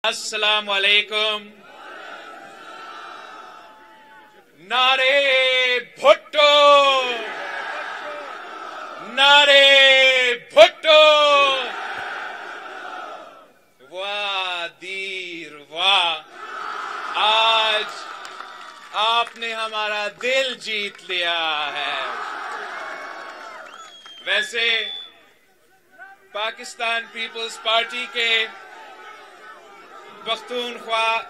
السلام علیکم. نعرے بھٹو، نعرے بھٹو، واہ دیر واہ. آج آپ نے ہمارا دل جیت لیا ہے. ویسے پاکستان پیپلز پارٹی کے پختونخوا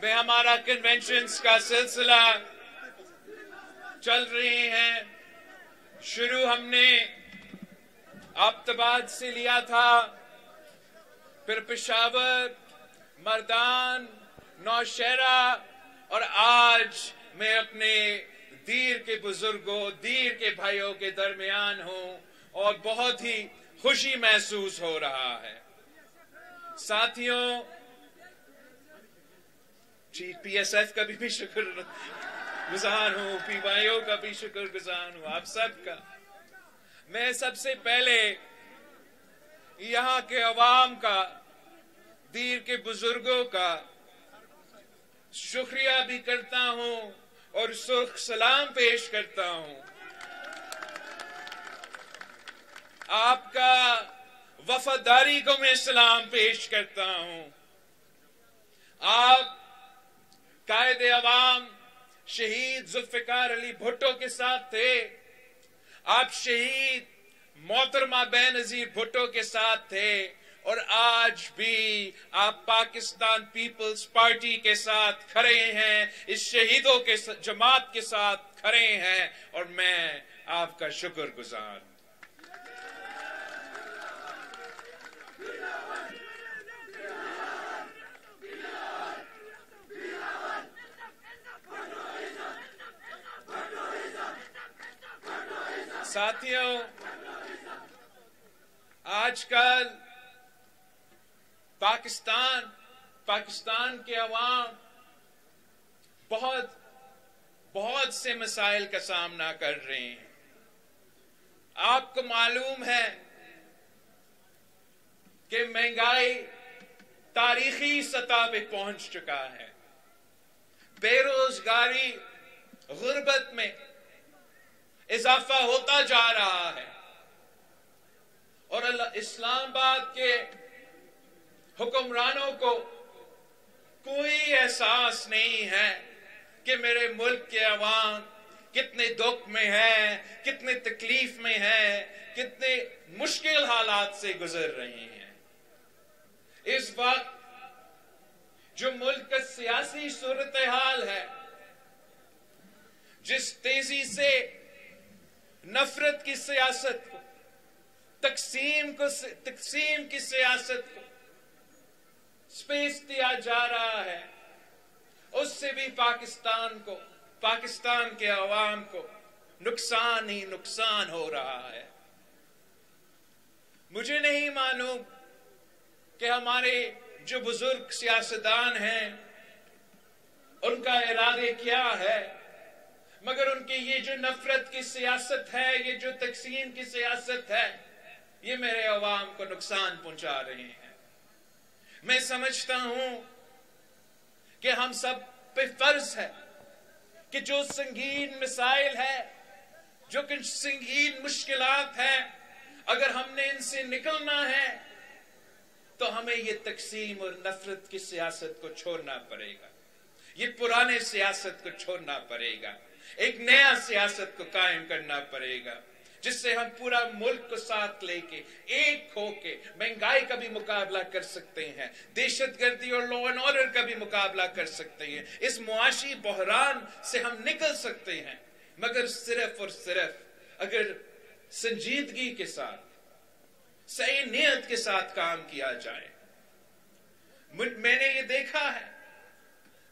میں ہمارا کنونشنز کا سلسلہ چل رہے ہیں. شروع ہم نے آباد سے لیا تھا، پھر پشاور، مردان، نوشہرہ، اور آج میں اپنے دیر کے بزرگوں، دیر کے بھائیوں کے درمیان ہوں اور بہت ہی خوشی محسوس ہو رہا ہے. ساتھیوں، پی ایس ایف کا بھی شکر گزار ہوں، پی بھائیوں کا بھی شکر گزار ہوں، آپ سب کا. میں سب سے پہلے یہاں کے عوام کا، دیر کے بزرگوں کا شکریہ بھی کرتا ہوں اور سرخ سلام پیش کرتا ہوں. آپ کا وفاداری کو میں سلام پیش کرتا ہوں. آپ قائد عوام شہید ذوالفقار علی بھٹو کے ساتھ تھے، آپ شہید محترمہ بے نظیر بھٹو کے ساتھ تھے، اور آج بھی آپ پاکستان پیپلز پارٹی کے ساتھ کھڑے ہیں، اس شہیدوں کے جماعت کے ساتھ کھڑے ہیں، اور میں آپ کا شکر گزار ہوں. ساتھیوں، آج کل پاکستان کے عوام بہت سے مسائل کا سامنا کر رہے ہیں. آپ کو معلوم ہے کہ مہنگائی تاریخی سطح پہ پہنچ چکا ہے، بے روزگاری، غربت میں اضافہ ہوتا جا رہا ہے، اور اسلام آباد کے حکمرانوں کو کوئی احساس نہیں ہے کہ میرے ملک کے عوام کتنے دکھ میں ہے، کتنے تکلیف میں ہے، کتنے مشکل حالات سے گزر رہے ہیں. اس وقت جو ملک کا سیاسی صورتحال ہے، جس تیزی سے نفرت کی سیاست کو، تقسیم کی سیاست کو سپیس دیا جا رہا ہے، اس سے بھی پاکستان کے عوام کو نقصان ہی نقصان ہو رہا ہے. مجھے نہیں معلوم کہ ہمارے جو بزرگ سیاستدان ہیں ان کا ارادے کیا ہے، مگر ان کی یہ جو نفرت کی سیاست ہے، یہ جو تقسیم کی سیاست ہے، یہ میرے عوام کو نقصان پہنچا رہے ہیں. میں سمجھتا ہوں کہ ہم سب پہ فرض ہے کہ جو سنگین مسائل ہے، جو سنگین مشکلات ہیں، اگر ہم نے ان سے نکلنا ہے تو ہمیں یہ تقسیم اور نفرت کی سیاست کو چھوڑنا پڑے گا. یہ پرانے سیاست کو چھوڑنا پڑے گا، ایک نیا سیاست کو قائم کرنا پڑے گا، جس سے ہم پورا ملک کو ساتھ لے کے، ایک ہو کے مہنگائی کا بھی مقابلہ کر سکتے ہیں، دہشت گردی اور لا اینڈ آرڈر کا بھی مقابلہ کر سکتے ہیں، اس معاشی بحران سے ہم نکل سکتے ہیں، مگر صرف اور صرف اگر سنجیدگی کے ساتھ، صحیح نیت کے ساتھ کام کیا جائے. میں نے یہ دیکھا ہے،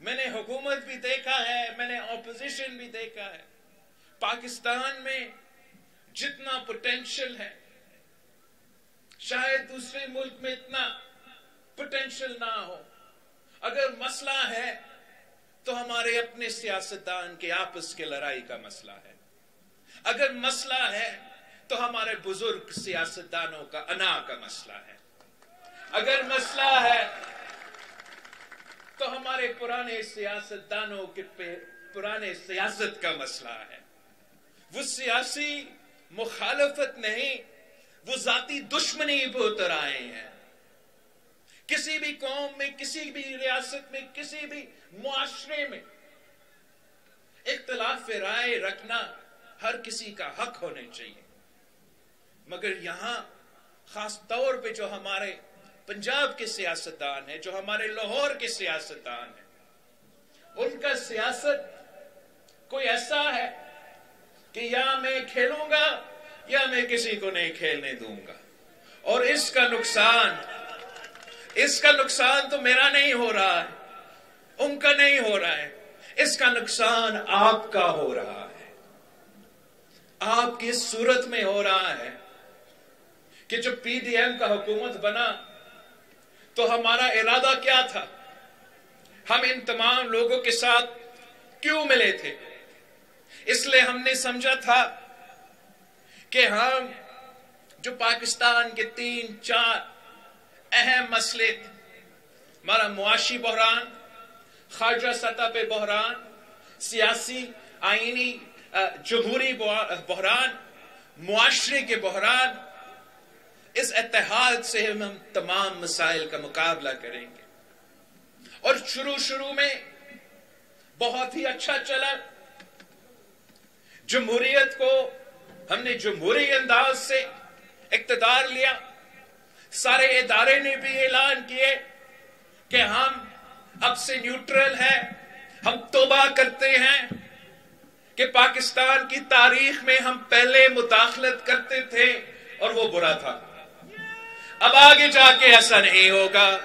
میں نے حکومت بھی دیکھا ہے، میں نے اپوزیشن بھی دیکھا ہے. پاکستان میں جتنا پوٹینشل ہے، شاید دوسرے ملک میں اتنا پوٹینشل نہ ہو. اگر مسئلہ ہے تو ہمارے اپنے سیاستدان کے آپس کے لڑائی کا مسئلہ ہے. اگر مسئلہ ہے تو ہمارے بزرگ سیاستدانوں کا انا کا مسئلہ ہے. اگر مسئلہ ہے تو ہمارے پرانے سیاستدانوں کے پرانے سیاست کا مسئلہ ہے. وہ سیاسی مخالفت نہیں، وہ ذاتی دشمنی پہ اتر آئے ہیں. کسی بھی قوم میں، کسی بھی ریاست میں، کسی بھی معاشرے میں اختلاف رائے رکھنا ہر کسی کا حق ہونا چاہیے، مگر یہاں خاص طور پہ جو ہمارے پنجاب کے سیاستدان ہیں، جو ہمارے لاہور کے سیاستدان ہیں، ان کا سیاست کوئی ایسا ہے کہ یا میں کھیلوں گا یا میں کسی کو نہیں کھیلنے دوں گا. اور اس کا نقصان تو میرا نہیں ہو رہا ہے، ان کا نہیں ہو رہا ہے، اس کا نقصان آپ کا ہو رہا ہے. آپ کی صورت میں ہو رہا ہے کہ جب پی ڈی ایم کا حکومت بنا تو ہمارا ارادہ کیا تھا؟ ہم ان تمام لوگوں کے ساتھ کیوں ملے تھے؟ اس لیے ہم نے سمجھا تھا کہ ہم جو پاکستان کے 3-4 اہم مسئلے، ہمارا معاشی بحران، خارجہ سطح پہ بحران، سیاسی آئینی جمہوری بحران، معاشرے کے بحران، اس اتحاد سے ہم تمام مسائل کا مقابلہ کریں گے. اور شروع میں بہت ہی اچھا چلا. جمہوریت کو ہم نے جمہوری انداز سے اقتدار لیا. سارے ادارے نے بھی اعلان کیے کہ ہم اب سے نیوٹرل ہیں. ہم توبہ کرتے ہیں کہ پاکستان کی تاریخ میں ہم پہلے مداخلت کرتے تھے اور وہ برا تھا. اب آگے جا کے ایسا نہیں ہوگا.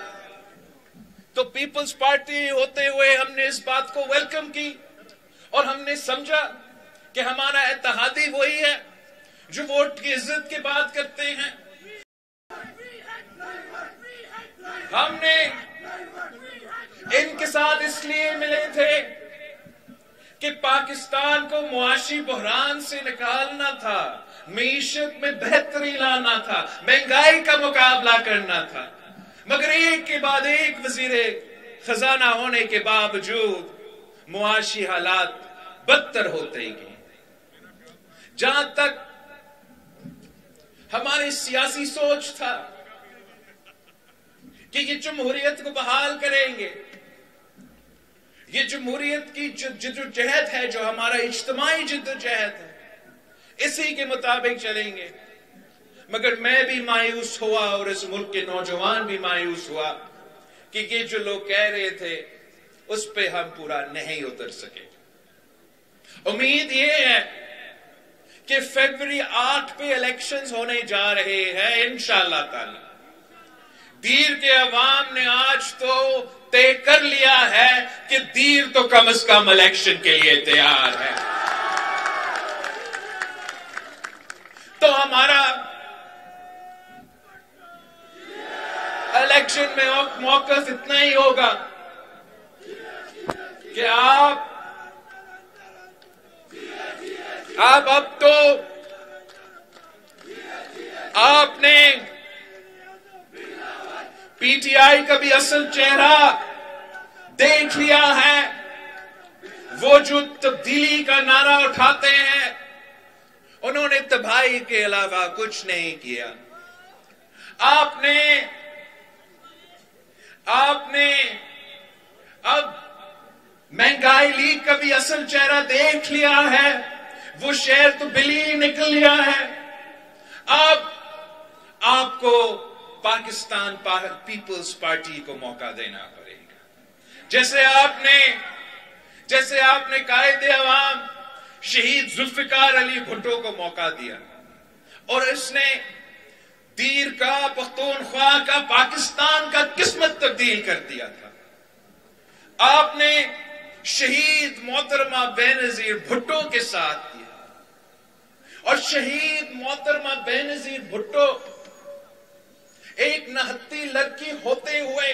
تو پیپلز پارٹی ہوتے ہوئے ہم نے اس بات کو ویلکم کی اور ہم نے سمجھا کہ ہمارا اتحادی وہی ہے جو ووٹ کی عزت کی بات کرتے ہیں. ہم نے ان کے ساتھ اس لیے ملے تھے کہ پاکستان کو معاشی بحران سے نکالنا تھا، معیشت میں بہتری لانا تھا، مہنگائی کا مقابلہ کرنا تھا. مگر ایک کے بعد ایک وزیر خزانہ ہونے کے باوجود معاشی حالات بدتر ہوتے گئے. جہاں تک ہماری سیاسی سوچ تھا کہ یہ جمہوریت کو بحال کریں گے، یہ جمہوریت کی جدوجہد ہے، جو ہمارا اجتماعی جدوجہد ہے، اسی کے مطابق چلیں گے. مگر میں بھی مایوس ہوا اور اس ملک کے نوجوان بھی مایوس ہوا کہ یہ جو لوگ کہہ رہے تھے اس پہ ہم پورا نہیں اتر سکے. امید یہ ہے کہ فیبروری 8 پہ الیکشنز ہونے جا رہے ہیں انشاءاللہ تعالی. دیر کے عوام نے آج تو طے کر لیا ہے کہ دیر تو کم از کم الیکشن کے لیے تیار ہے. تو ہمارا الیکشن میں موقف اتنا ہی ہوگا کہ اب تو آپ نے پی ٹی آئی کا بھی اصل چہرہ دیکھ لیا ہے. وہ جو تبدیلی کا نعرہ اٹھاتے ہیں انہوں نے تباہی کے علاوہ کچھ نہیں کیا. آپ نے اب مہنگائی لیگ کا بھی اصل چہرہ دیکھ لیا ہے. وہ شہر تو بلی نکل لیا ہے. آپ کو پاکستان پیپلز پارٹی کو موقع دینا پڑے گا. جیسے آپ نے قائد عوام شہید ذوالفقار علی بھٹو کو موقع دیا اور اس نے دیر کا، پختونخوا کا، پاکستان کا قسمت تبدیل کر دیا تھا. آپ نے شہید محترمہ بینظیر بھٹو کے ساتھ دیا اور شہید محترمہ بینظیر بھٹو ایک نہتی لڑکی ہوتے ہوئے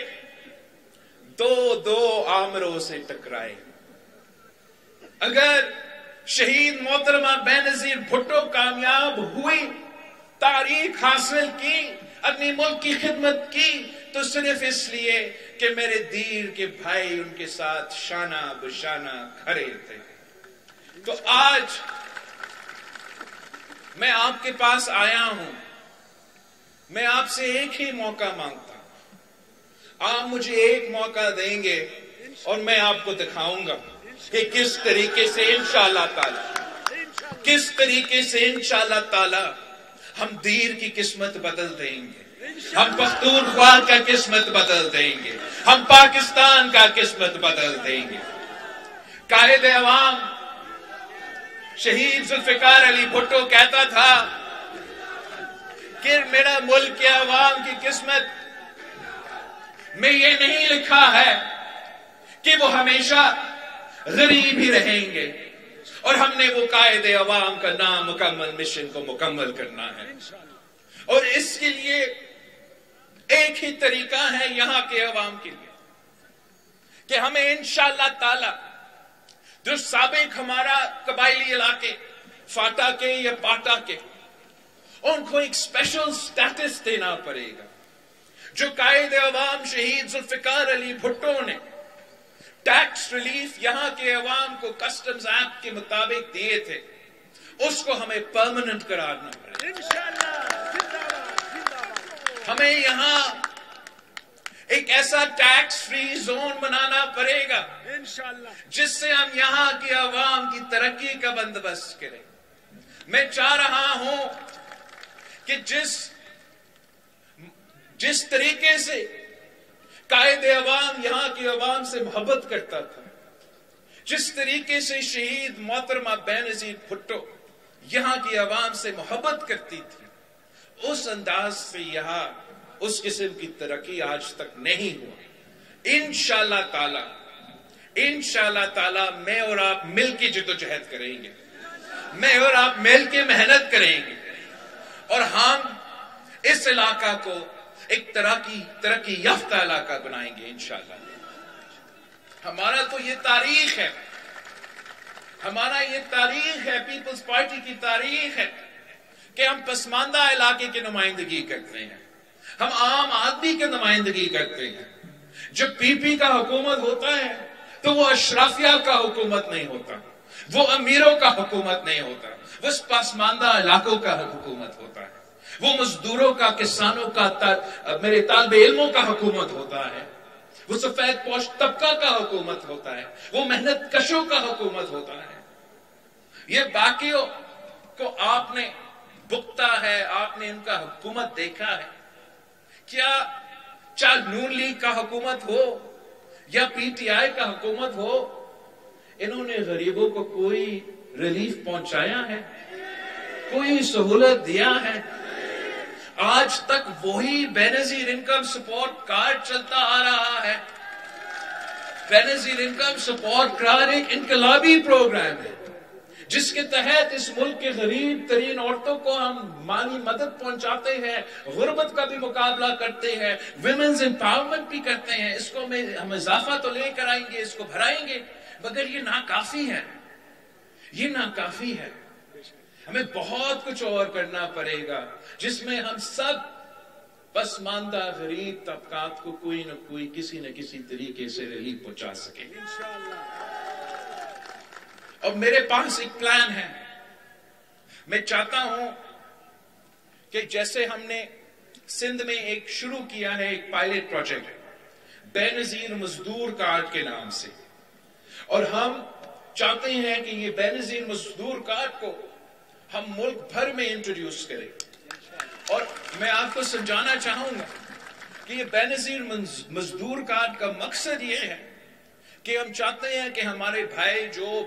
دو آمروں سے ٹکرائے. اگر شہید محترمہ بینظیر بھٹو کامیاب ہوئی، تاریخ حاصل کی، اپنی ملک کی خدمت کی، تو صرف اس لیے کہ میرے دیر کے بھائی ان کے ساتھ شانہ بشانہ کھڑے تھے۔ تو آج میں آپ کے پاس آیا ہوں، میں آپ سے ایک ہی موقع مانگتا ہوں، آپ مجھے ایک موقع دیں گے اور میں آپ کو دکھاؤں گا کہ کس طریقے سے انشاءاللہ تعالی ہم دیر کی قسمت بدل دیں گے، ہم پختونخوا کا قسمت بدل دیں گے، ہم پاکستان کا قسمت بدل دیں گے۔ قائد عوام شہید ذوالفقار علی بھٹو کہتا تھا کہ میرا ملک کے عوام کی قسمت میں یہ نہیں لکھا ہے کہ وہ ہمیشہ غریب ہی رہیں گے، اور ہم نے وہ قائد عوام کا نامکمل مشن کو مکمل کرنا ہے، اور اس کے لیے ایک ہی طریقہ ہے یہاں کے عوام کے لیے کہ ہمیں انشاءاللہ تعالی جو سابق ہمارا قبائلی علاقے فاٹا کے یا پاٹا کے، ان کو ایک اسپیشل سٹیٹس دینا پڑے گا۔ جو قائد عوام شہید ذوالفقار علی بھٹو نے ٹیکس ریلیف یہاں کے عوام کو کسٹمز ایکٹ کے مطابق دیے تھے، اس کو ہمیں پرماننٹ کرانا پڑے گا۔ ہمیں یہاں ایک ایسا ٹیکس فری زون بنانا پڑے گا جس سے ہم یہاں کی عوام کی ترقی کا بندوبست کریں۔ میں چاہ رہا ہوں کہ جس طریقے سے قائد عوام یہاں کی عوام سے محبت کرتا تھا، جس طریقے سے شہید محترمہ بینظیر بھٹو یہاں کی عوام سے محبت کرتی تھی، اس انداز سے یہاں اس قسم کی ترقی آج تک نہیں ہوا۔ انشاءاللہ تعالی میں اور آپ مل کے جدوجہد کریں گے، میں اور آپ مل کے محنت کریں گے، اور ہم اس علاقہ کو ایک ترقی یافتہ علاقہ بنائیں گے انشاءاللہ۔ ہمارا تو یہ تاریخ ہے، پیپلز پارٹی کی تاریخ ہے کہ ہم پسماندہ علاقے کی نمائندگی کرتے ہیں، ہم عام آدمی کی نمائندگی کرتے ہیں۔ جب پی پی کا حکومت ہوتا ہے تو وہ اشرافیہ کا حکومت نہیں ہوتا، وہ امیروں کا حکومت نہیں ہوتا، وہ پسماندہ علاقوں کا حکومت ہوتا ہے، وہ مزدوروں کا، کسانوں کا، میرے طالب علموں کا حکومت ہوتا ہے، وہ سفید پوش طبقہ کا حکومت ہوتا ہے، وہ محنت کشوں کا حکومت ہوتا ہے۔ یہ باقیوں کو آپ نے بکتا ہے، آپ نے ان کا حکومت دیکھا ہے کیا؟ چاہے نون لیگ کا حکومت ہو یا پی ٹی آئی کا حکومت ہو، انہوں نے غریبوں کو کوئی ریلیف پہنچایا ہے؟ کوئی سہولت دیا ہے؟ آج تک وہی بینظیر انکم سپورٹ کارڈ چلتا آ رہا ہے۔ بینظیر انکم سپورٹ کارڈ ایک انقلابی پروگرام ہے جس کے تحت اس ملک کے غریب ترین عورتوں کو ہم مالی مدد پہنچاتے ہیں، غربت کا بھی مقابلہ کرتے ہیں، ویمنز امپاورمنٹ بھی کرتے ہیں۔ اس کو ہم اضافہ تو لے کر آئیں گے، اس کو بڑھائیں گے، مگر یہ ناکافی ہے، یہ ناکافی ہے۔ ہمیں بہت کچھ اور کرنا پڑے گا جس میں ہم سب پسماندہ غریب طبقات کو کوئی نہ کوئی کسی نہ کسی طریقے سے ریلیف پہنچا سکیں۔ اور میرے پاس ایک پلان ہے۔ میں چاہتا ہوں کہ جیسے ہم نے سندھ میں ایک شروع کیا ہے، ایک پائلٹ پروجیکٹ بے نظیر مزدور کارڈ کے نام سے، اور ہم چاہتے ہیں کہ یہ بے نظیر مزدور کارڈ کو ہم ملک بھر میں انٹروڈیوس کریں۔ اور میں آپ کو سمجھانا چاہوں گا کہ یہ بے نظیر مزدور کارڈ کا مقصد یہ ہے کہ ہم چاہتے ہیں کہ ہمارے بھائی جو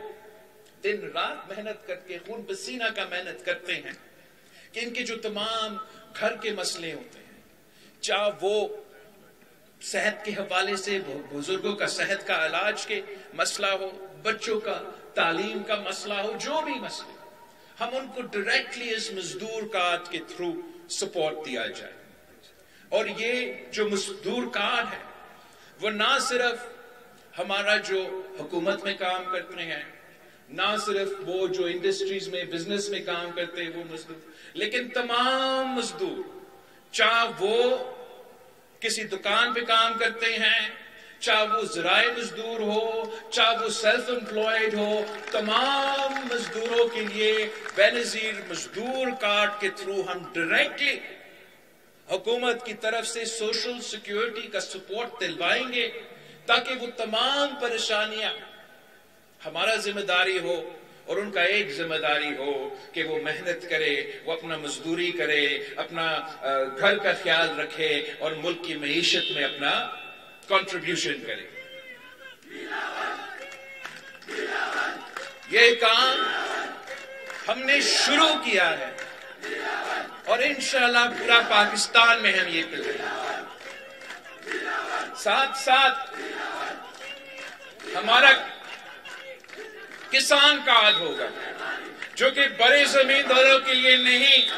دن رات محنت کر کے خون پسینہ کا محنت کرتے ہیں، کہ ان کے جو تمام گھر کے مسئلے ہوتے ہیں، چاہے وہ صحت کے حوالے سے بزرگوں کا صحت کا علاج کے مسئلہ ہو، بچوں کا تعلیم کا مسئلہ ہو، جو بھی مسئلے، ہم ان کو ڈائریکٹلی اس مزدور کارڈ کے تھرو سپورٹ دیا جائے۔ اور یہ جو مزدور کارڈ ہے وہ نہ صرف ہمارا جو حکومت میں کام کرتے ہیں، نہ صرف وہ جو انڈسٹریز میں بزنس میں کام کرتے ہیں وہ مزدور، لیکن تمام مزدور، چاہے وہ کسی دکان پہ کام کرتے ہیں، چاہے وہ زراعی مزدور ہو، چاہے وہ سیلف امپلائڈ ہو، تمام مزدوروں کے لیے بے نظیر مزدور کارڈ کے تھرو ہم ڈائریکٹلی حکومت کی طرف سے سوشل سیکیورٹی کا سپورٹ دلوائیں گے، تاکہ وہ تمام پریشانیاں ہمارا ذمہ داری ہو اور ان کا ایک ذمہ داری ہو کہ وہ محنت کرے، وہ اپنا مزدوری کرے، اپنا گھر کا خیال رکھے اور ملک کی معیشت میں اپنا کنٹریبیوشن کرے۔ یہ کام ہم نے شروع کیا ہے اور انشاءاللہ پورا پاکستان میں ہم یہ کر رہے ہیں۔ ساتھ ساتھ ہمارا کسان کارڈ ہوگا، جو کہ بڑے زمینداروں کے لیے نہیں،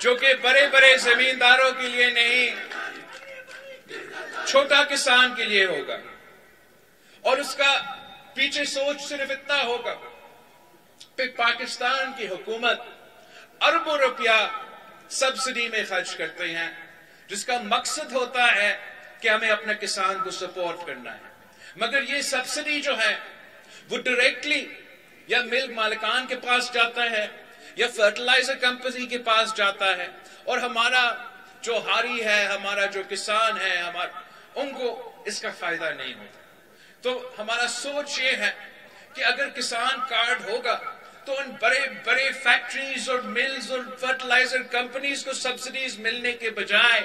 جو کہ بڑے زمینداروں کے لیے نہیں، چھوٹا کسان کے لیے ہوگا، اور اس کا پیچھے سوچ صرف اتنا ہوگا کہ پاکستان کی حکومت اربوں روپیہ سبسڈی میں خرچ کرتے ہیں، جس کا مقصد ہوتا ہے کہ ہمیں اپنے کسان کو سپورٹ کرنا ہے، مگر یہ سبسڈی جو ہے وہ ڈائریکٹلی یا ملک مالکان کے پاس جاتا ہے یا فرٹیلائزر کمپنی کے پاس جاتا ہے، اور ہمارا جو ہاری ہے، ہمارا جو کسان ہے، ان کو اس کا فائدہ نہیں ہوتا۔ تو ہمارا سوچ یہ ہے کہ اگر کسان کارڈ ہوگا تو ان بڑے فیکٹریز اور ملز اور فرٹیلائزر کمپنیز کو سبسڈیز ملنے کے بجائے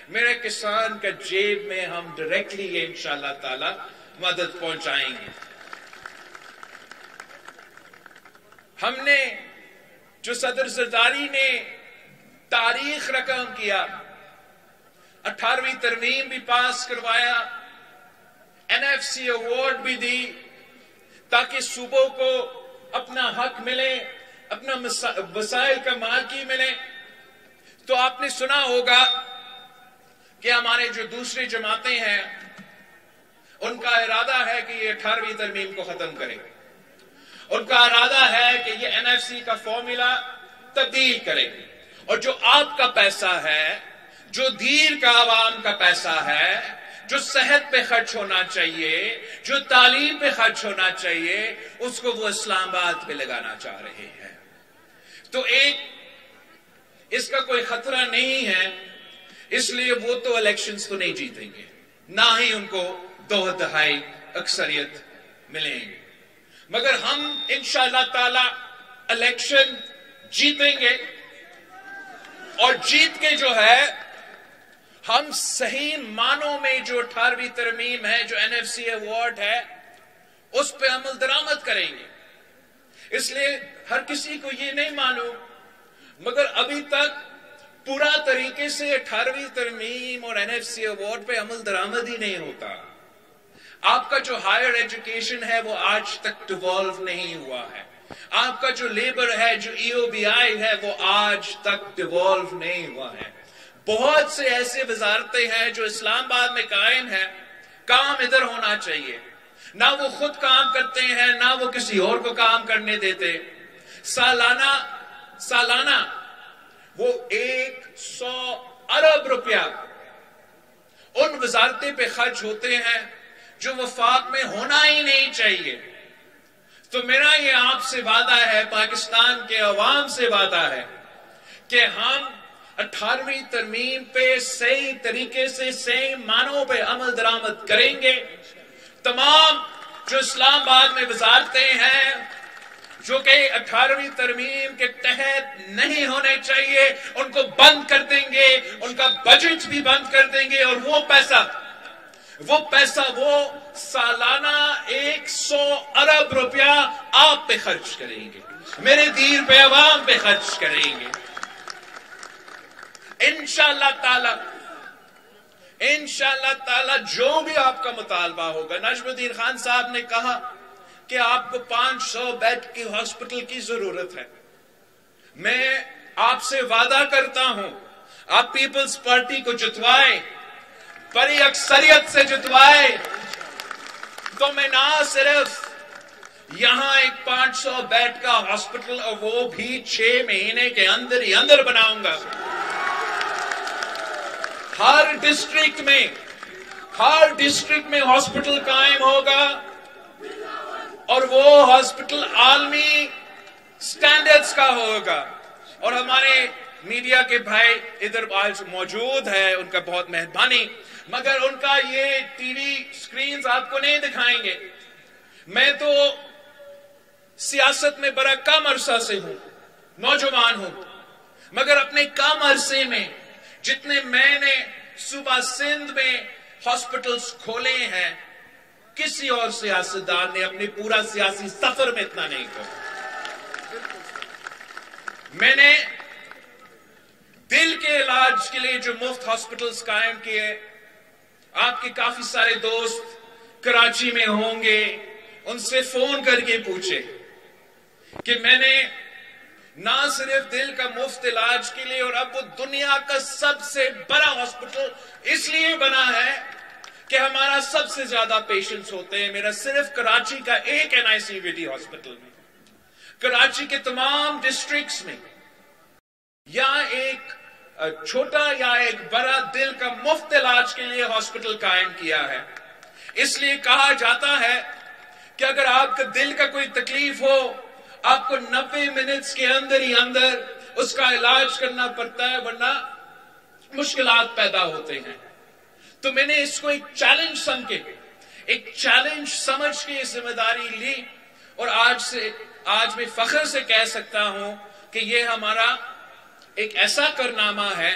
میرے کسان کا جیب میں ہم ڈائریکٹلی یہ انشاءاللہ تعالی مدد پہنچائیں گے۔ ہم نے جو صدر زرداری نے تاریخ رقم کیا، 18ویں ترمیم بھی پاس کروایا، NFC ایوارڈ بھی دی، تاکہ صوبوں کو اپنا حق ملے، اپنا وسائل کا مالکی ملے۔ تو آپ نے سنا ہوگا کہ ہمارے جو دوسری جماعتیں ہیں ان کا ارادہ ہے کہ یہ 18ویں ترمیم کو ختم کرے، ان کا ارادہ ہے کہ یہ NFC کا فارمولا تبدیل کرے، اور جو آپ کا پیسہ ہے، جو دیر کا عوام کا پیسہ ہے، جو صحت پہ خرچ ہونا چاہیے، جو تعلیم پہ خرچ ہونا چاہیے، اس کو وہ اسلام آباد پہ لگانا چاہ رہے ہیں۔ تو اس کا کوئی خطرہ نہیں ہے، اس لیے وہ تو الیکشنز کو نہیں جیتیں گے، نہ ہی ان کو 2/3 اکثریت ملیں گے، مگر ہم انشاءاللہ تعالی الیکشن جیتیں گے، اور جیت کے جو ہے ہم صحیح معنوں میں جو 18ویں ترمیم ہے، جو NFC ایوارڈ ہے، اس پہ عمل درآمد کریں گے۔ اس لیے ہر کسی کو یہ نہیں معلوم، مگر ابھی تک پورا طریقے سے 18ویں ترمیم اور NFC ایوارڈ پہ عمل درآمد ہی نہیں ہوتا۔ آپ کا جو ہائر ایجوکیشن ہے وہ آج تک ڈیوالو نہیں ہوا ہے، آپ کا جو لیبر ہے، جو EOBI ہے، وہ آج تک ڈیوالو نہیں ہوا ہے۔ بہت سے ایسے وزارتیں ہیں جو اسلام آباد میں قائم ہیں، کام ادھر ہونا چاہیے، نہ وہ خود کام کرتے ہیں، نہ وہ کسی اور کو کام کرنے دیتے۔ سالانہ وہ 100 ارب روپیہ ان وزارتیں پہ خرچ ہوتے ہیں جو وفاق میں ہونا ہی نہیں چاہیے۔ تو میرا یہ آپ سے وعدہ ہے، پاکستان کے عوام سے وعدہ ہے کہ ہم 18ویں ترمیم پہ صحیح طریقے سے صحیح معنوں پہ عمل درآمد کریں گے۔ تمام جو اسلام آباد میں وزارتیں ہیں جو کہ 18ویں ترمیم کے تحت نہیں ہونے چاہیے، ان کو بند کر دیں گے، ان کا بجٹ بھی بند کر دیں گے، اور وہ پیسہ وہ سالانہ 100 ارب روپیہ آپ پہ خرچ کریں گے، میرے دیر پہ عوام پہ خرچ کریں گے انشاءاللہ تعالی۔ جو بھی آپ کا مطالبہ ہوگا، نجم الدین خان صاحب نے کہا کہ آپ کو 500 بیڈ کی ہاسپٹل کی ضرورت ہے، میں آپ سے وعدہ کرتا ہوں آپ پیپلز پارٹی کو جتوائے، بڑی اکثریت سے جتوائے، تو میں نہ صرف یہاں ایک 500 بیڈ کا ہاسپٹل، اور وہ بھی 6 مہینے کے اندر ہی اندر بناؤں گا۔ ہر ڈسٹرکٹ میں ہاسپٹل قائم ہوگا اور وہ ہاسپٹل عالمی سٹینڈرڈز کا ہوگا. اور ہمارے میڈیا کے بھائی ادھر آج موجود ہے، ان کا بہت مہربانی، مگر ان کا یہ ٹی وی سکرینز آپ کو نہیں دکھائیں گے. میں تو سیاست میں بڑا کم عرصہ سے ہوں، نوجوان ہوں، مگر اپنے کم عرصے میں جتنے میں نے صوبہ سندھ میں ہاسپٹلز کھولے ہیں، کسی اور سیاستدان نے اپنے پورا سیاسی سفر میں اتنا نہیں کھولا. میں نے دل کے علاج کے لیے جو مفت ہاسپٹلز قائم کیے، آپ کے کافی سارے دوست کراچی میں ہوں گے، ان سے فون کر کے پوچھے کہ میں نے نہ صرف دل کا مفت علاج کے لیے، اور اب وہ دنیا کا سب سے بڑا ہاسپٹل اس لیے بنا ہے کہ ہمارا سب سے زیادہ پیشنٹس ہوتے ہیں. میرا صرف کراچی کا ایک NICVT ہاسپٹل میں، کراچی کے تمام ڈسٹرکٹس میں یا ایک چھوٹا یا ایک بڑا دل کا مفت علاج کے لیے ہاسپٹل قائم کیا ہے. اس لیے کہا جاتا ہے کہ اگر آپ کا دل کا کوئی تکلیف ہو، آپ کو 90 منٹس کے اندر ہی اندر اس کا علاج کرنا پڑتا ہے، ورنہ مشکلات پیدا ہوتے ہیں. تو میں نے اس کو ایک چیلنج سمجھ کے ذمہ داری لی، اور آج میں فخر سے کہہ سکتا ہوں کہ یہ ہمارا ایک ایسا کارنامہ ہے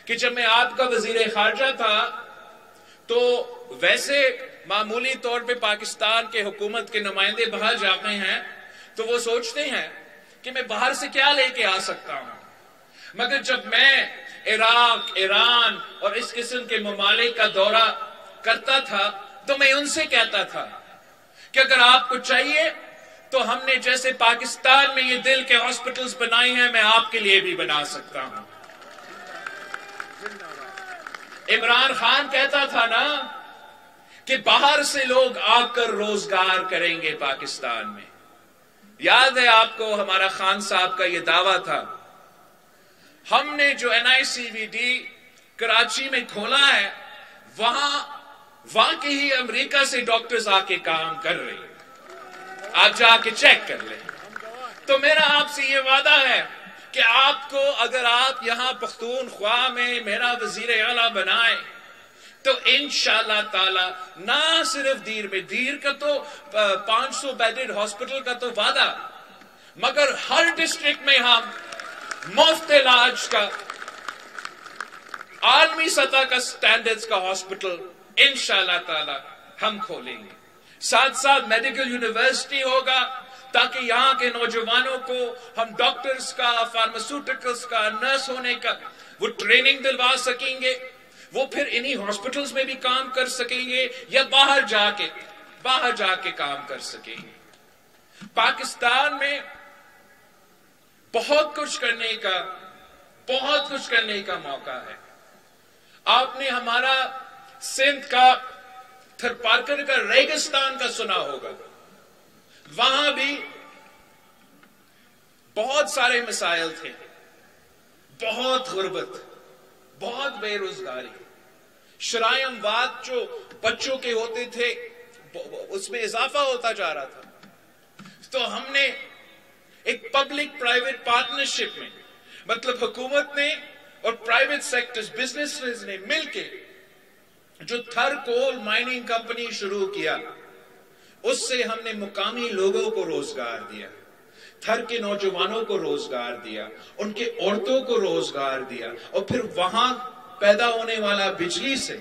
کہ جب میں آپ کا وزیر خارجہ تھا تو ویسے معمولی طور پہ پاکستان کے حکومت کے نمائندے باہر جاتے ہیں تو وہ سوچتے ہیں کہ میں باہر سے کیا لے کے آ سکتا ہوں، مگر جب میں عراق، ایران اور اس قسم کے ممالک کا دورہ کرتا تھا تو میں ان سے کہتا تھا کہ اگر آپ کو چاہیے تو ہم نے جیسے پاکستان میں یہ دل کے ہاسپٹلز بنائے ہیں، میں آپ کے لیے بھی بنا سکتا ہوں. عمران خان کہتا تھا نا کہ باہر سے لوگ آ کر روزگار کریں گے پاکستان میں. یاد ہے آپ کو ہمارا خان صاحب کا یہ دعویٰ تھا. ہم نے جو NICVT کراچی میں کھولا ہے، وہاں واقعی ہی امریکہ سے ڈاکٹرز آ کے کام کر رہے ہیں، آپ جا کے چیک کر لیں. تو میرا آپ سے یہ وعدہ ہے کہ آپ کو اگر آپ یہاں پختونخوا میں میرا وزیر اعلیٰ بنائیں تو انشاءاللہ تعالی نہ صرف دیر کا تو 500 بیڈڈ ہاسپٹل کا تو وعدہ، مگر ہر ڈسٹرکٹ میں ہم مفت علاج کا عالمی سطح کا سٹینڈرڈز کا ہاسپٹل انشاءاللہ تعالی ہم کھولیں گے. ساتھ ساتھ میڈیکل یونیورسٹی ہوگا تاکہ یہاں کے نوجوانوں کو ہم ڈاکٹرز کا، فارماسیوٹیکلز کا، نرس ہونے کا وہ ٹریننگ دلوا سکیں گے. وہ پھر انہی ہاسپٹلز میں بھی کام کر سکیں گے یا باہر جا کے کام کر سکیں گے. پاکستان میں بہت کچھ کرنے کا موقع ہے. آپ نے ہمارا سندھ کا تھرپارکر کا ریگستان کا سنا ہوگا، وہاں بھی بہت سارے مسائل تھے، بہت غربت، بہت بے روزگاری، شرائع اموات جو بچوں کے ہوتے تھے اس میں اضافہ ہوتا جا رہا تھا. تو ہم نے ایک پبلک پرائیویٹ پارٹنرشپ میں، مطلب حکومت نے اور پرائیویٹ سیکٹرز، بزنس نے مل کے جو تھر کول مائننگ کمپنی شروع کیا، اس سے ہم نے مقامی لوگوں کو روزگار دیا، تھر کے نوجوانوں کو روزگار دیا، ان کے عورتوں کو روزگار دیا، اور پھر وہاں پیدا ہونے والا بجلی سے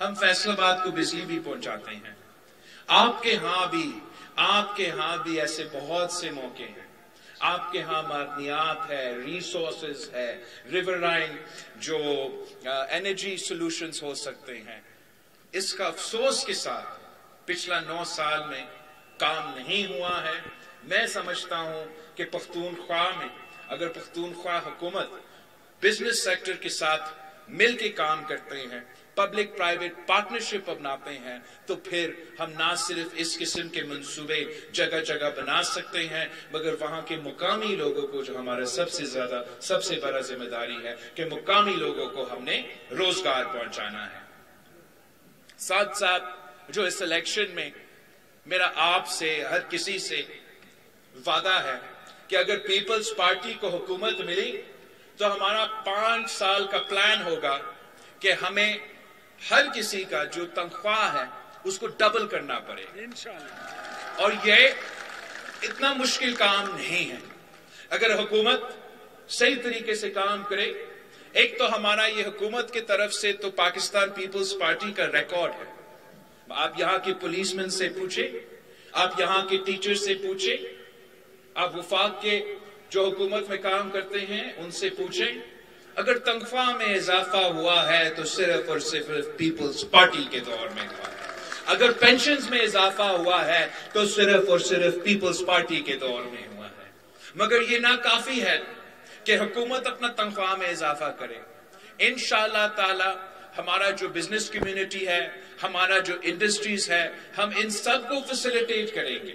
ہم فیصل آباد کو بجلی بھی پہنچاتے ہیں. آپ کے ہاں بھی ایسے بہت سے موقع ہیں. آپ کے ہاں معدنیات ہے، ریسورسز ہے، ریور لائن جو انرجی سولوشنز ہو سکتے ہیں. اس کا افسوس کے ساتھ پچھلا 9 سال میں کام نہیں ہوا ہے. میں سمجھتا ہوں کہ پختونخوا میں اگر پختونخوا حکومت بزنس سیکٹر کے ساتھ مل کے کام کرتے ہیں پبلک پرائیویٹ پارٹنرشپ اپناتے ہیں تو پھر ہم نہ صرف اس قسم کے منصوبے جگہ جگہ بنا سکتے ہیں مگر وہاں کے مقامی لوگوں کو، جو ہمارا سب سے بڑا ذمہ داری ہے کہ مقامی لوگوں کو ہم نے روزگار پہنچانا ہے۔ ساتھ ساتھ جو اس الیکشن میں میرا آپ سے، ہر کسی سے وعدہ ہے کہ اگر پیپلز پارٹی کو حکومت ملی تو ہمارا 5 سال کا پلان ہوگا کہ ہمیں ہر کسی کا جو تنخواہ ہے اس کو ڈبل کرنا پڑے، اور یہ اتنا مشکل کام نہیں ہے اگر حکومت صحیح طریقے سے کام کرے۔ ایک تو ہمارا یہ حکومت کی طرف سے تو پاکستان پیپلز پارٹی کا ریکارڈ ہے، آپ یہاں کے پولیس مین سے پوچھیں، آپ یہاں کے ٹیچر سے پوچھیں، آپ وفاق کے جو حکومت میں کام کرتے ہیں ان سے پوچھیں، اگر تنخواہ میں اضافہ ہوا ہے تو صرف اور صرف پیپلز پارٹی کے دور میں ہوا ہے، اگر پینشنز میں اضافہ ہوا ہے تو صرف اور صرف پیپلز پارٹی کے دور میں ہوا ہے۔ مگر یہ ناکافی ہے کہ حکومت اپنا تنخواہ میں اضافہ کرے۔ انشاءاللہ تعالی ہمارا جو بزنس کمیونٹی ہے، ہمارا جو انڈسٹریز ہے، ہم ان سب کو فیسیلیٹیٹ کریں گے،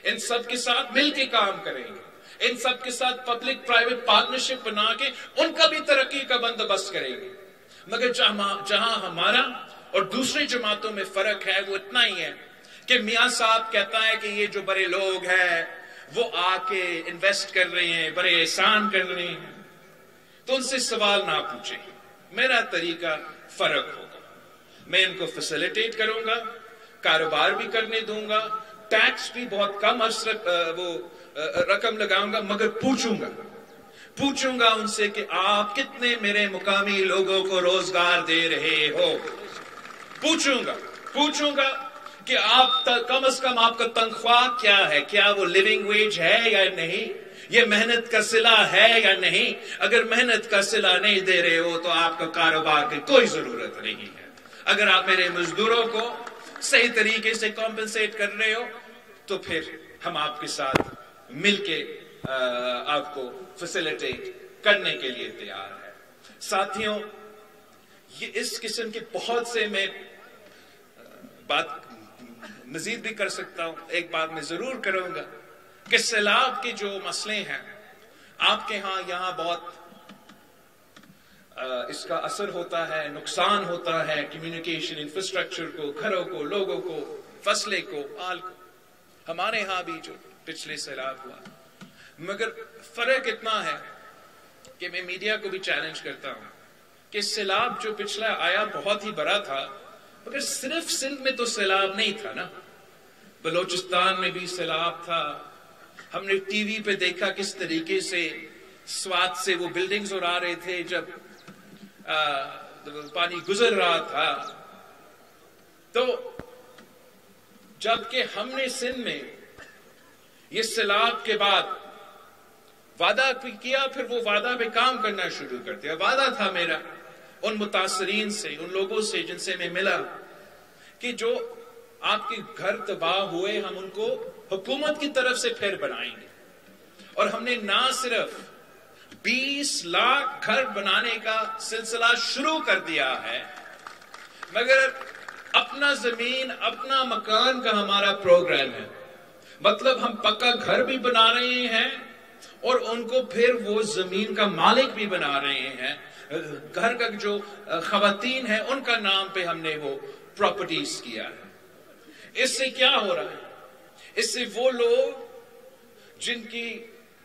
ان سب کے ساتھ مل کے کام کریں گے، ان سب کے ساتھ پبلک پرائیویٹ پارٹنرشپ بنا کے ان کا بھی ترقی کا بندوبست کریں گے۔ مگر جہاں ہمارا اور دوسری جماعتوں میں فرق ہے وہ اتنا ہی ہے کہ میاں صاحب کہتا ہے کہ یہ جو بڑے لوگ ہیں وہ آ کے انویسٹ کر رہے ہیں، بڑے احسان کر رہے ہیں، تو ان سے سوال نہ پوچھیں۔ میرا طریقہ فرق ہوگا، میں ان کو فیسیلیٹیٹ کروں گا، کاروبار بھی کرنے دوں گا، ٹیکس بھی بہت کم رقم لگاؤں گا، مگر پوچھوں گا ان سے کہ آپ کتنے میرے مقامی لوگوں کو روزگار دے رہے ہو، پوچھوں گا کہ آپ کم از کم آپ کا تنخواہ کیا ہے، کیا وہ لیونگ ویج ہے یا نہیں، یہ محنت کا صلہ ہے یا نہیں۔ اگر محنت کا صلہ نہیں دے رہے ہو تو آپ کا کاروبار کی کوئی ضرورت نہیں ہے۔ اگر آپ میرے مزدوروں کو صحیح طریقے سے کمپنسیٹ کر رہے ہو تو پھر ہم آپ کے ساتھ مل کے آپ کو فیسیلیٹیٹ کرنے کے لیے تیار ہے۔ ساتھیوں، یہ اس قسم کے بہت سے میں بات مزید بھی کر سکتا ہوں، ایک بات میں ضرور کروں گا کہ سیلاب کے جو مسئلے ہیں آپ کے ہاں یہاں بہت اس کا اثر ہوتا ہے، نقصان ہوتا ہے کمیونیکیشن انفراسٹرکچر کو، گھروں کو، لوگوں کو، فصلیں کو، مال کو۔ ہمارے ہاں بھی جو پچھلے سیلاب ہوا، مگر فرق اتنا ہے کہ میں میڈیا کو بھی چیلنج کرتا ہوں کہ سیلاب جو پچھلا آیا بہت ہی بڑا تھا، مگر صرف سندھ میں تو سیلاب نہیں تھا نا، بلوچستان میں بھی سیلاب تھا۔ ہم نے ٹی وی پہ دیکھا کس طریقے سے سوات سے وہ بلڈنگز اڑا رہے تھے جب پانی گزر رہا تھا۔ تو جبکہ ہم نے سندھ میں یہ سیلاب کے بعد وعدہ کیا، پھر وہ وعدہ پہ کام کرنا شروع کر دیا۔ وعدہ تھا میرا ان متاثرین سے، ان لوگوں سے جن سے میں ملا، کہ جو آپ کے گھر تباہ ہوئے ہم ان کو حکومت کی طرف سے پھر بنائیں گے۔ اور ہم نے نہ صرف 20 لاکھ گھر بنانے کا سلسلہ شروع کر دیا ہے، مگر اپنا زمین اپنا مکان کا ہمارا پروگرام ہے۔ مطلب ہم پکا گھر بھی بنا رہے ہیں اور ان کو پھر وہ زمین کا مالک بھی بنا رہے ہیں۔ گھر کا جو خواتین ہیں ان کا نام پہ ہم نے وہ پراپرٹیز کیا ہے۔ اس سے کیا ہو رہا ہے؟ اس سے وہ لوگ جن کی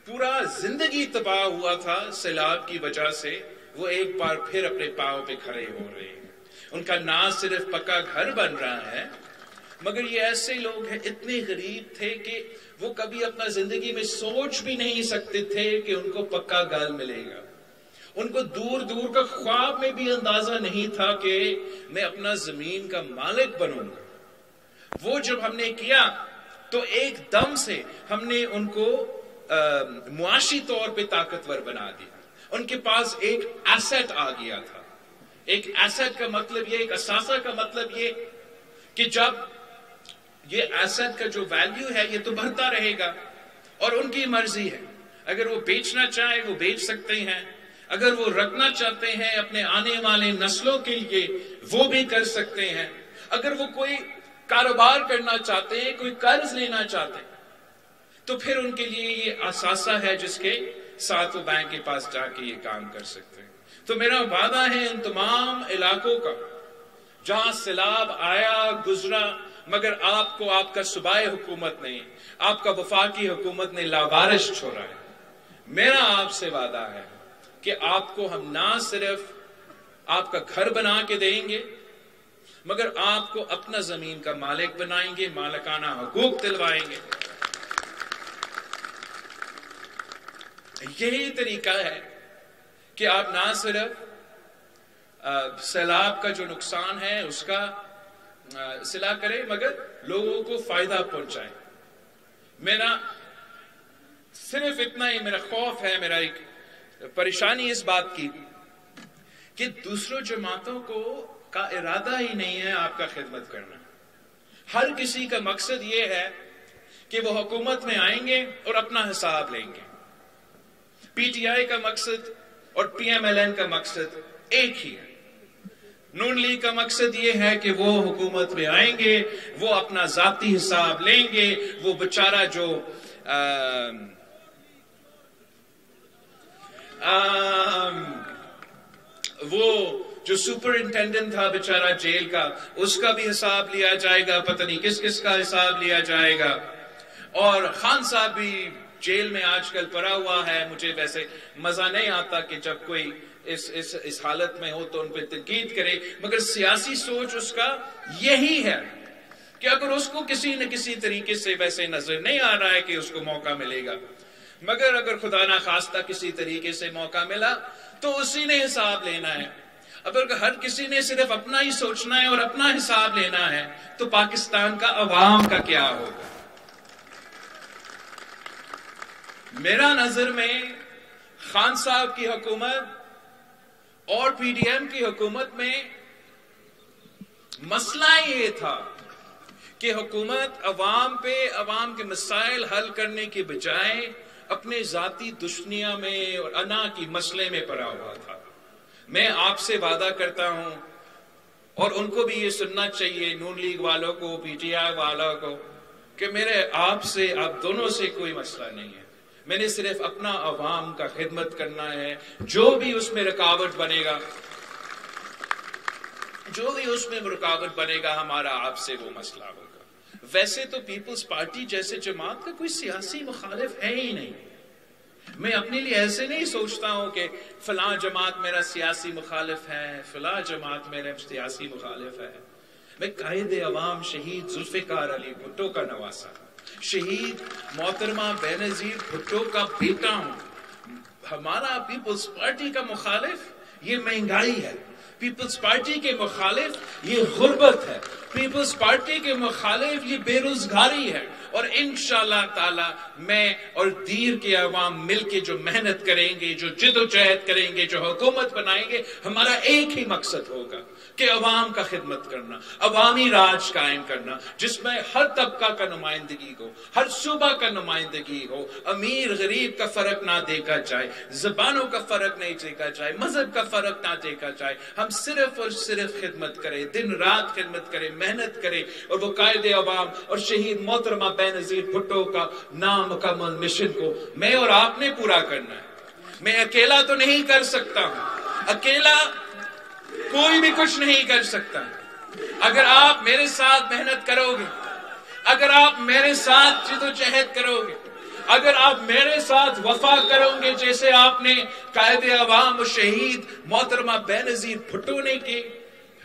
پورا زندگی تباہ ہوا تھا سیلاب کی وجہ سے، وہ ایک بار پھر اپنے پاؤں پہ کھڑے ہو رہے ہیں۔ ان کا نہ صرف پکا گھر بن رہا ہے، مگر یہ ایسے لوگ ہیں اتنے غریب تھے کہ وہ کبھی اپنا زندگی میں سوچ بھی نہیں سکتے تھے کہ ان کو پکا گھر ملے گا۔ ان کو دور دور کا خواب میں بھی اندازہ نہیں تھا کہ میں اپنا زمین کا مالک بنوں گا۔ وہ جب ہم نے کیا تو ایک دم سے ہم نے ان کو معاشی طور پہ طاقتور بنا دیا۔ ان کے پاس ایک ایسٹ آ گیا تھا۔ ایک ایسٹ کا مطلب یہ، ایک اثاثہ کا مطلب یہ کہ جب یہ ایسٹ کا جو ویلیو ہے یہ تو بڑھتا رہے گا، اور ان کی مرضی ہے، اگر وہ بیچنا چاہے وہ بیچ سکتے ہیں، اگر وہ رکھنا چاہتے ہیں اپنے آنے والے نسلوں کے لیے وہ بھی کر سکتے ہیں. اگر وہ کوئی کاروبار کرنا چاہتے ہیں, کوئی قرض لینا چاہتے ہیں, تو پھر ان کے لیے یہ اثاثہ ہے جس کے ساتھ وہ بینک کے پاس جا کے یہ کام کر سکتے ہیں. تو میرا وعدہ ہے ان تمام علاقوں کا جہاں سیلاب آیا گزرا مگر آپ کو آپ کا صوبائی حکومت نے, آپ کا وفاقی حکومت نے لاوارث چھوڑا ہے. میرا آپ سے وعدہ ہے کہ آپ کو ہم نہ صرف آپ کا گھر بنا کے دیں گے مگر آپ کو اپنا زمین کا مالک بنائیں گے, مالکانہ حقوق دلوائیں گے. یہی طریقہ ہے کہ آپ نہ صرف سیلاب کا جو نقصان ہے اس کا صلاح کریں مگر لوگوں کو فائدہ پہنچائیں. میرا صرف اتنا ہی میرا خوف ہے, میرا ایک پریشانی اس بات کی کہ دوسروں جماعتوں کو کا ارادہ ہی نہیں ہے آپ کا خدمت کرنا. ہر کسی کا مقصد یہ ہے کہ وہ حکومت میں آئیں گے اور اپنا حساب لیں گے. پی ٹی آئی کا مقصد اور پی ایم ایل این کا مقصد ایک ہی ہے. نون لیگ کا مقصد یہ ہے کہ وہ حکومت میں آئیں گے, وہ اپنا ذاتی حساب لیں گے. وہ بیچارہ جو سپرنٹینڈنٹ تھا بیچارہ جیل کا, اس کا بھی حساب لیا جائے گا, پتہ نہیں کس کس کا حساب لیا جائے گا. اور خان صاحب بھی جیل میں آج کل پڑا ہوا ہے. مجھے ویسے مزہ نہیں آتا کہ جب کوئی اس حالت میں ہو تو ان پہ تنقید کرے, مگر سیاسی سوچ اس کا یہی ہے کہ اگر اس کو کسی نہ کسی طریقے سے ویسے نظر نہیں آ رہا ہے کہ اس کو موقع ملے گا, مگر اگر خدا نہ خواستہ کسی طریقے سے موقع ملا تو اسی نے حساب لینا ہے. اگر ہر کسی نے صرف اپنا ہی سوچنا ہے اور اپنا حساب لینا ہے تو پاکستان کا عوام کا کیا ہوگا؟ میرا نظر میں خان صاحب کی حکومت اور پی ڈی ایم کی حکومت میں مسئلہ یہ تھا کہ حکومت عوام پہ عوام کے مسائل حل کرنے کے بجائے اپنے ذاتی دشمنیاں میں اور انا کی مسئلے میں پڑا ہوا تھا. میں آپ سے وعدہ کرتا ہوں اور ان کو بھی یہ سننا چاہیے, نون لیگ والوں کو, پی ٹی آئی والوں کو, کہ میرے آپ سے, آپ دونوں سے کوئی مسئلہ نہیں ہے. میں نے صرف اپنا عوام کا خدمت کرنا ہے. جو بھی اس میں رکاوٹ بنے گا, جو بھی اس میں رکاوٹ بنے گا, ہمارا آپ سے وہ مسئلہ ہوگا. ویسے تو پیپلز پارٹی جیسے جماعت کا کوئی سیاسی مخالف ہے ہی نہیں. میں اپنے لیے ایسے نہیں سوچتا ہوں کہ فلاں جماعت میرا سیاسی مخالف ہے, فلاں جماعت میرا سیاسی مخالف ہے. میں قائد عوام شہید ذوالفقار علی بھٹو کا نواسا, شہید محترمہ بینظیر بھٹو کا بیٹا ہوں. ہمارا پیپلز پارٹی کا مخالف یہ مہنگائی ہے, پیپلز پارٹی کے مخالف یہ غربت ہے, پیپلز پارٹی کے مخالف یہ بے روزگاری ہے. اور انشاءاللہ تعالی میں اور دیر کے عوام مل کے جو محنت کریں گے, جو جد و جہد کریں گے, جو حکومت بنائیں گے, ہمارا ایک ہی مقصد ہوگا کہ عوام کا خدمت کرنا, عوامی راج قائم کرنا, جس میں ہر طبقہ کا نمائندگی ہو, ہر صوبہ کا نمائندگی ہو, امیر غریب کا فرق نہ دیکھا جائے, زبانوں کا فرق نہیں دیکھا جائے, مذہب کا فرق نہ دیکھا جائے. ہم صرف اور صرف خدمت کریں, دن رات خدمت کریں, محنت کریں, اور وہ قائد عوام اور شہید محترمہ بینظیر بھٹو کا نامکمل مشن کو میں اور آپ نے پورا کرنا ہے. میں اکیلا تو نہیں کر سکتا ہوں, اکیلا کوئی بھی کچھ نہیں کر سکتا. اگر آپ میرے ساتھ محنت کرو گے, اگر آپ میرے ساتھ جد و جہد کرو گے, اگر آپ میرے ساتھ وفا کرو گے جیسے آپ نے قائد عوام و شہید محترمہ بینظیر بھٹو نے کی,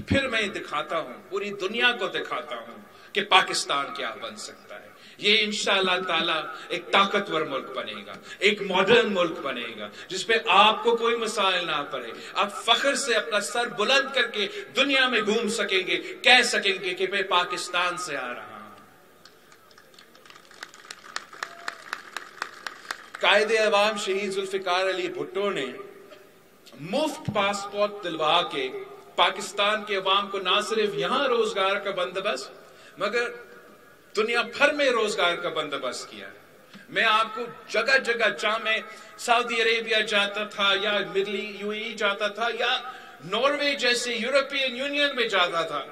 پھر میں دکھاتا ہوں, پوری دنیا کو دکھاتا ہوں کہ پاکستان کیا بن سکتا ہے. یہ انشاءاللہ تعالی ایک طاقتور ملک بنے گا, ایک ماڈرن ملک بنے گا, جس پہ آپ کو کوئی مسائل نہ پڑے. آپ فخر سے اپنا سر بلند کر کے دنیا میں گھوم سکیں گے, کہہ سکیں گے کہ میں پاکستان سے آ رہا ہوں. قائد عوام شہید ذوالفقار علی بھٹو نے مفت پاسپورٹ دلوا کے پاکستان کے عوام کو نہ صرف یہاں روزگار کا بندوبست مگر دنیا بھر میں روزگار کا بندوبست کیا. میں آپ کو جگہ جگہ جہاں میں سعودی عربیہ جاتا تھا یا مڈل یو اے جاتا تھا یا ناروے جیسے یورپین یونین میں جاتا تھا،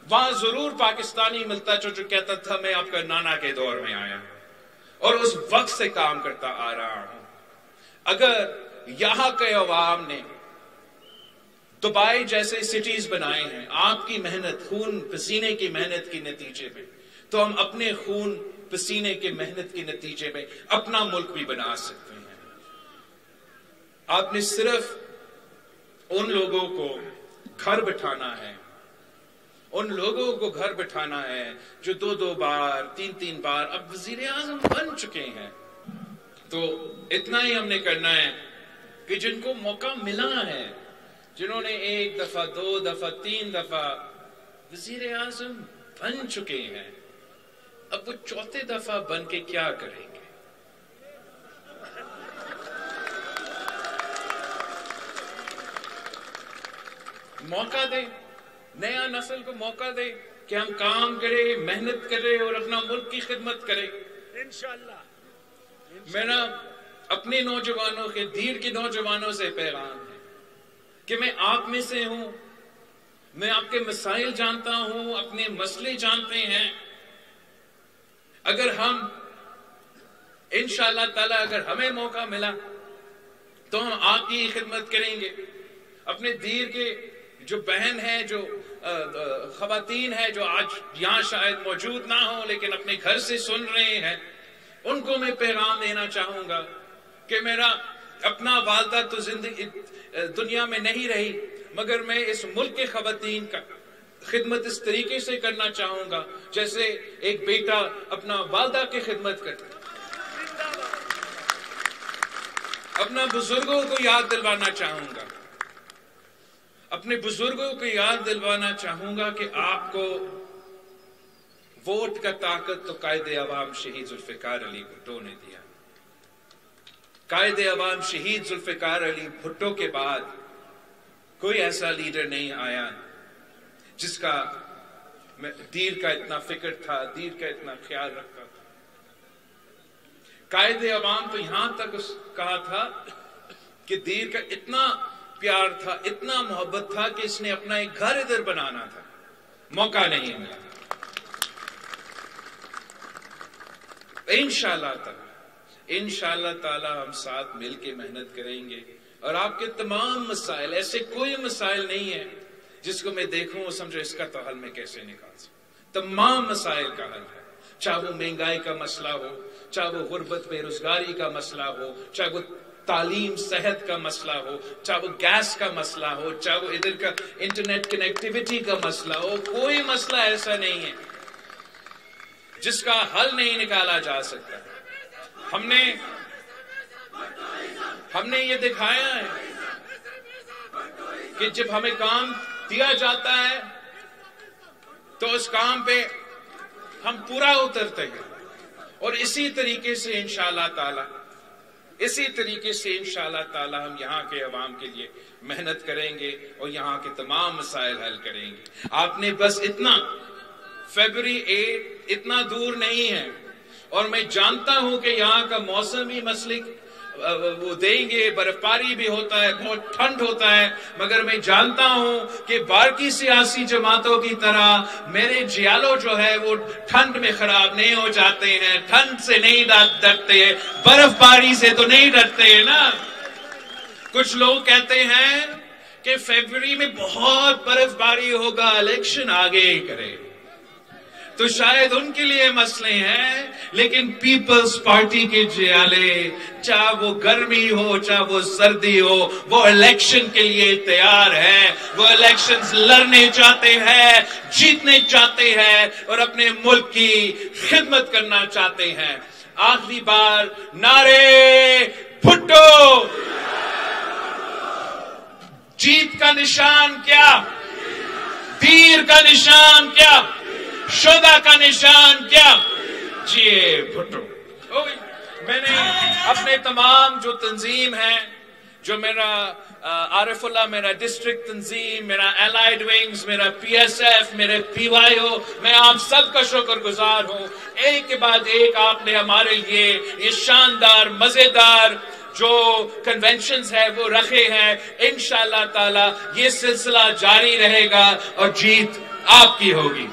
وہاں ضرور پاکستانی ملتا جو کہتا تھا میں آپ کا نانا کے دور میں آیا اور اس وقت سے کام کرتا آ رہا ہوں۔ اگر یہاں کے عوام نے دبئی جیسے سٹیز بنائے ہیں آپ کی محنت، خون پسینے کی محنت کے نتیجے میں، تو ہم اپنے خون پسینے کے محنت کے نتیجے میں اپنا ملک بھی بنا سکتے ہیں۔ آپ نے صرف ان لوگوں کو گھر بٹھانا ہے، ان لوگوں کو گھر بٹھانا ہے جو 2 بار 3 بار اب وزیر اعظم بن چکے ہیں۔ تو اتنا ہی ہم نے کرنا ہے کہ جن کو موقع ملا ہے، جنہوں نے 1 دفعہ 2 دفعہ 3 دفعہ وزیر اعظم بن چکے ہیں، اب وہ 4تھی دفعہ بن کے کیا کریں گے؟ موقع دے، نیا نسل کو موقع دے کہ ہم کام کرے، محنت کرے اور اپنا ملک کی خدمت کرے۔ انشاءاللہ میرا اپنے نوجوانوں کے، دیر کے نوجوانوں سے پیغام ہے کہ میں آپ میں سے ہوں، میں آپ کے مسائل جانتا ہوں، اپنے مسئلے جانتے ہیں۔ اگر ہم انشاءاللہ تعالی اگر ہمیں موقع ملا تو ہم آپ کی خدمت کریں گے۔ اپنے دیر کے جو بہن ہیں، جو خواتین ہیں جو آج یہاں شاید موجود نہ ہوں لیکن اپنے گھر سے سن رہے ہیں، ان کو میں پیغام دینا چاہوں گا کہ میرا اپنا والدہ تو زندگی دنیا میں نہیں رہی، مگر میں اس ملک کے خواتین کا خدمت اس طریقے سے کرنا چاہوں گا جیسے ایک بیٹا اپنا والدہ کی خدمت کرتا ہے۔ اپنا بزرگوں کو یاد دلوانا چاہوں گا، اپنے بزرگوں کو یاد دلوانا چاہوں گا کہ آپ کو ووٹ کا طاقت تو قائد عوام شہید ذوالفقار علی بھٹو نے دیا۔ قائد عوام شہید ذوالفقار علی بھٹو کے بعد کوئی ایسا لیڈر نہیں آیا جس کا دیر کا اتنا فکر تھا، دیر کا اتنا خیال رکھتا تھا۔ قائد عوام تو یہاں تک کہا تھا کہ دیر کا اتنا پیار تھا، اتنا محبت تھا کہ اس نے اپنا ایک گھر ادھر بنانا تھا، موقع نہیں ملا۔ انشاءاللہ تعالی ہم ساتھ مل کے محنت کریں گے اور آپ کے تمام مسائل، ایسے کوئی مسائل نہیں ہے جس کو میں دیکھوں اور سمجھو اس کا تو حل میں کیسے نکال سکوں۔ تمام مسائل کا حل ہے، چاہے وہ مہنگائی کا مسئلہ ہو، چاہے وہ غربت بے روزگاری کا مسئلہ ہو، چاہے وہ تعلیم صحت کا مسئلہ ہو، چاہے وہ گیس کا مسئلہ ہو، چاہے وہ ادھر کا انٹرنیٹ کنیکٹیویٹی کا مسئلہ ہو، کوئی مسئلہ ایسا نہیں ہے جس کا حل نہیں نکالا جا سکتا۔ ہم نے یہ دکھایا ہے کہ جب ہمیں کام دیا جاتا ہے تو اس کام پہ ہم پورا اترتے ہیں، اور اسی طریقے سے انشاءاللہ تعالی ہم یہاں کے عوام کے لیے محنت کریں گے اور یہاں کے تمام مسائل حل کریں گے۔ آپ نے بس اتنا، فیبروری 8 اتنا دور نہیں ہے، اور میں جانتا ہوں کہ یہاں کا موسم بھی مسئلہ وہ دیں گے، برف باری بھی ہوتا ہے، بہت ٹھنڈ ہوتا ہے، مگر میں جانتا ہوں کہ باقی سیاسی جماعتوں کی طرح میرے جیالو جو ہے وہ ٹھنڈ میں خراب نہیں ہو جاتے ہیں، ٹھنڈ سے نہیں ڈرتے ہیں، برف باری سے تو نہیں ڈرتے ہیں نا۔ کچھ لوگ کہتے ہیں کہ فیبروری میں بہت برف باری ہوگا، الیکشن آگے کرے، تو شاید ان کے لیے مسئلے ہیں، لیکن پیپلز پارٹی کے جیالے چاہے وہ گرمی ہو چاہے وہ سردی ہو، وہ الیکشن کے لیے تیار ہے، وہ الیکشنز لڑنے چاہتے ہیں، جیتنے چاہتے ہیں اور اپنے ملک کی خدمت کرنا چاہتے ہیں۔ آخری بار نعرے بھٹو، جیت کا نشان کیا، تیر کا نشان کیا، شودا کا نشان کیا، جیے بھٹو۔ میں نے اپنے تمام جو تنظیم ہیں، جو میرا عارف اللہ میرا ڈسٹرکٹ تنظیم، میرا الائیڈ ونگز، میرا پی ایس ایف، میرے پی وائی او، میں آپ سب کا شکر گزار ہوں۔ ایک کے بعد ایک آپ نے ہمارے لیے یہ شاندار مزیدار جو کنونشنز ہے وہ رکھے ہیں، انشاءاللہ تعالی یہ سلسلہ جاری رہے گا اور جیت آپ کی ہوگی۔